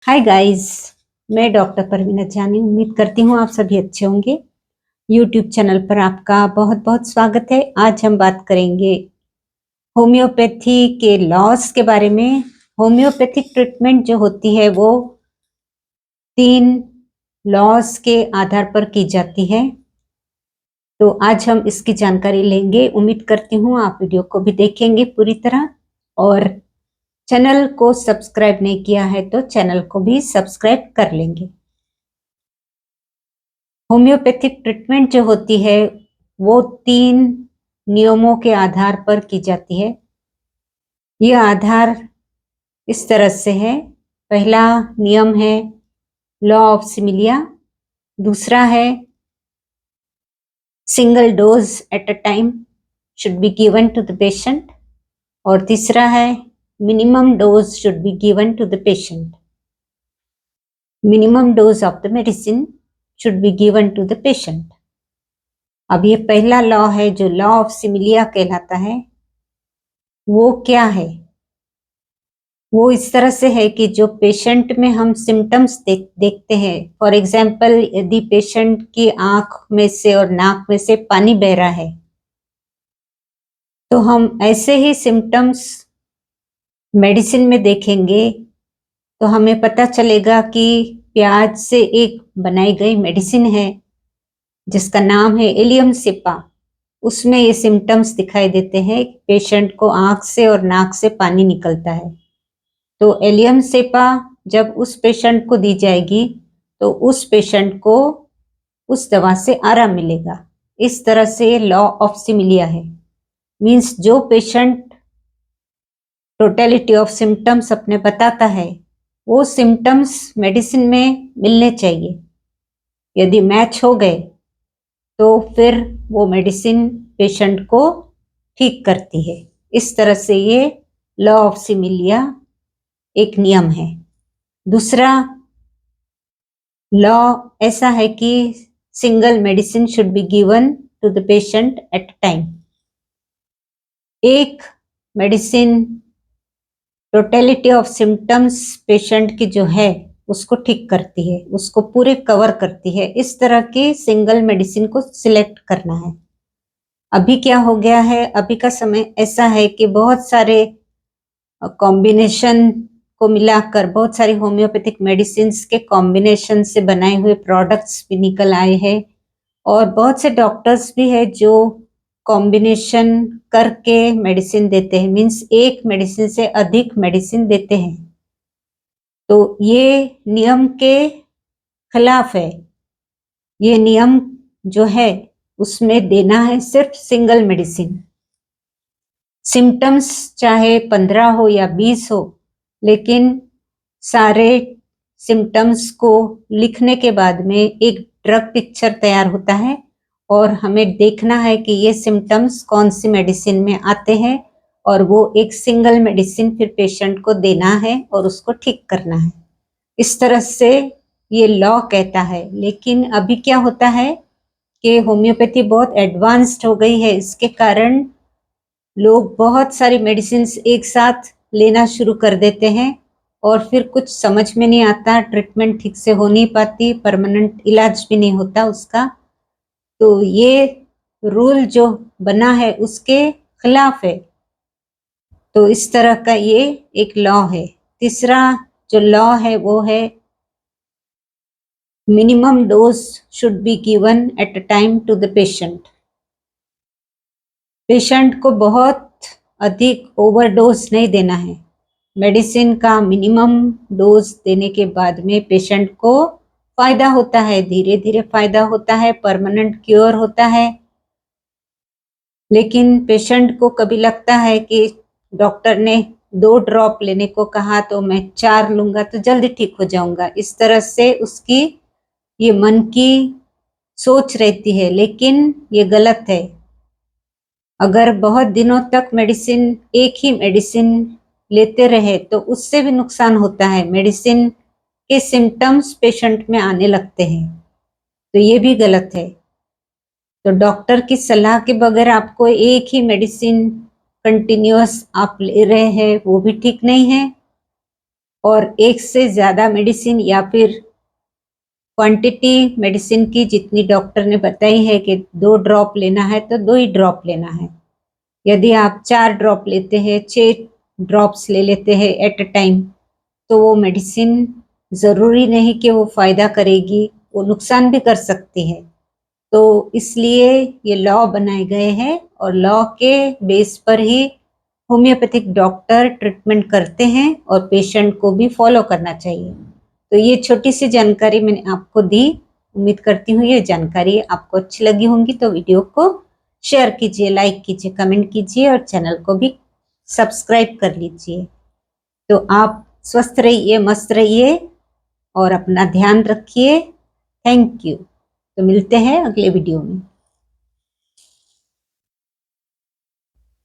Hi guys. मैं doctor Parveen जानी उम्मीद करती हूँ आप सभी अच्छे होंगे। यूट्यूब चैनल पर आपका बहुत बहुत स्वागत है। आज हम बात करेंगे होम्योपैथी के लॉस के बारे में। होम्योपैथिक ट्रीटमेंट जो होती है वो 3 लॉस के आधार पर की जाती है। तो आज हम इसकी जानकारी लेंगे। उम्मीद करती हूँ आप वीडियो को भी देखेंगे पूरी तरह, और चैनल को सब्सक्राइब नहीं किया है तो चैनल को भी सब्सक्राइब कर लेंगे। होम्योपैथिक ट्रीटमेंट जो होती है वो 3 नियमों के आधार पर की जाती है। यह आधार इस तरह से है। पहला नियम है लॉ ऑफ सिमिलिया, दूसरा है single dose at a time should be given to the patient, और तीसरा है minimum dose should be given to the patient. Minimum dose of the medicine should be given to the patient. अब ये पहला law है जो law of similia कहलाता है। वो क्या है? वो इस तरह से है कि जो पेशेंट में हम सिम्टम्स देखते हैं, फॉर एग्जाम्पल यदि पेशेंट की आंख में से और नाक में से पानी बह रहा है, तो हम ऐसे ही सिम्टम्स मेडिसिन में देखेंगे तो हमें पता चलेगा कि प्याज से एक बनाई गई मेडिसिन है जिसका नाम है एलियम सेपा। उसमें ये सिम्टम्स दिखाई देते हैं। पेशेंट को आंख से और नाक से पानी निकलता है, तो एलियम सेपा जब उस पेशेंट को दी जाएगी तो उस पेशेंट को उस दवा से आराम मिलेगा। इस तरह से लॉ ऑफ सिमिलिया है। मींस जो पेशेंट टोटलिटी ऑफ सिम्टम्स अपने बताता है वो सिम्टम्स मेडिसिन में मिलने चाहिए। यदि मैच हो गए तो फिर वो मेडिसिन पेशेंट को ठीक करती है। इस तरह से ये लॉ ऑफ सिमिलिया एक नियम है। दूसरा लॉ ऐसा है कि single medicine should be given to the patient at time. एक medicine totality of symptoms patient की जो है उसको ठीक करती है, उसको पूरे कवर करती है। इस तरह की सिंगल मेडिसिन को सिलेक्ट करना है। अभी क्या हो गया है, अभी का समय ऐसा है कि बहुत सारे कॉम्बिनेशन को मिलाकर बहुत सारी होम्योपैथिक मेडिसिन के कॉम्बिनेशन से बनाए हुए प्रोडक्ट्स भी निकल आए हैं, और बहुत से डॉक्टर्स भी है जो कॉम्बिनेशन करके मेडिसिन देते हैं। मींस एक मेडिसिन से अधिक मेडिसिन देते हैं। तो ये नियम के खिलाफ है। ये नियम जो है उसमें देना है सिर्फ सिंगल मेडिसिन। सिम्टम्स चाहे 15 हो या 20 हो, लेकिन सारे सिम्टम्स को लिखने के बाद में एक ड्रग पिक्चर तैयार होता है, और हमें देखना है कि ये सिम्टम्स कौन सी मेडिसिन में आते हैं, और वो एक सिंगल मेडिसिन फिर पेशेंट को देना है और उसको ठीक करना है। इस तरह से ये लॉ कहता है। लेकिन अभी क्या होता है कि होम्योपैथी बहुत एडवांस्ड हो गई है। इसके कारण लोग बहुत सारी मेडिसिन एक साथ लेना शुरू कर देते हैं, और फिर कुछ समझ में नहीं आता, ट्रीटमेंट ठीक से हो नहीं पाती, परमानेंट इलाज भी नहीं होता उसका। तो ये रूल जो बना है उसके खिलाफ है। तो इस तरह का ये एक लॉ है। तीसरा जो लॉ है वो है minimum dose should be given at a time to the patient. Patient को बहुत अधिक ओवरडोज नहीं देना है। मेडिसिन का मिनिमम डोज देने के बाद में पेशेंट को फायदा होता है, धीरे धीरे फायदा होता है, परमानेंट क्योर होता है। लेकिन पेशेंट को कभी लगता है कि डॉक्टर ने 2 ड्रॉप लेने को कहा तो मैं 4 लूंगा तो जल्दी ठीक हो जाऊंगा। इस तरह से उसकी ये मन की सोच रहती है, लेकिन ये गलत है। अगर बहुत दिनों तक मेडिसिन एक ही मेडिसिन लेते रहे तो उससे भी नुकसान होता है। मेडिसिन के सिम्टम्स पेशेंट में आने लगते हैं, तो ये भी गलत है। तो डॉक्टर की सलाह के बगैर आपको एक ही मेडिसिन कंटिन्यूअस आप ले रहे हैं वो भी ठीक नहीं है। और एक से ज्यादा मेडिसिन या फिर क्वांटिटी मेडिसिन की जितनी डॉक्टर ने बताई है कि 2 ड्रॉप लेना है तो 2 ही ड्रॉप लेना है। यदि आप 4 ड्रॉप लेते हैं, 6 ड्रॉप्स ले लेते हैं एट अ टाइम, तो वो मेडिसिन जरूरी नहीं कि वो फायदा करेगी, वो नुकसान भी कर सकती है। तो इसलिए ये लॉ बनाए गए हैं और लॉ के बेस पर ही होम्योपैथिक डॉक्टर ट्रीटमेंट करते हैं और पेशेंट को भी फॉलो करना चाहिए। तो ये छोटी सी जानकारी मैंने आपको दी। उम्मीद करती हूँ ये जानकारी आपको अच्छी लगी होंगी, तो वीडियो को शेयर कीजिए, लाइक कीजिए, कमेंट कीजिए और चैनल को भी सब्सक्राइब कर लीजिए। तो आप स्वस्थ रहिए, मस्त रहिए और अपना ध्यान रखिए। Thank you. तो मिलते हैं अगले वीडियो में।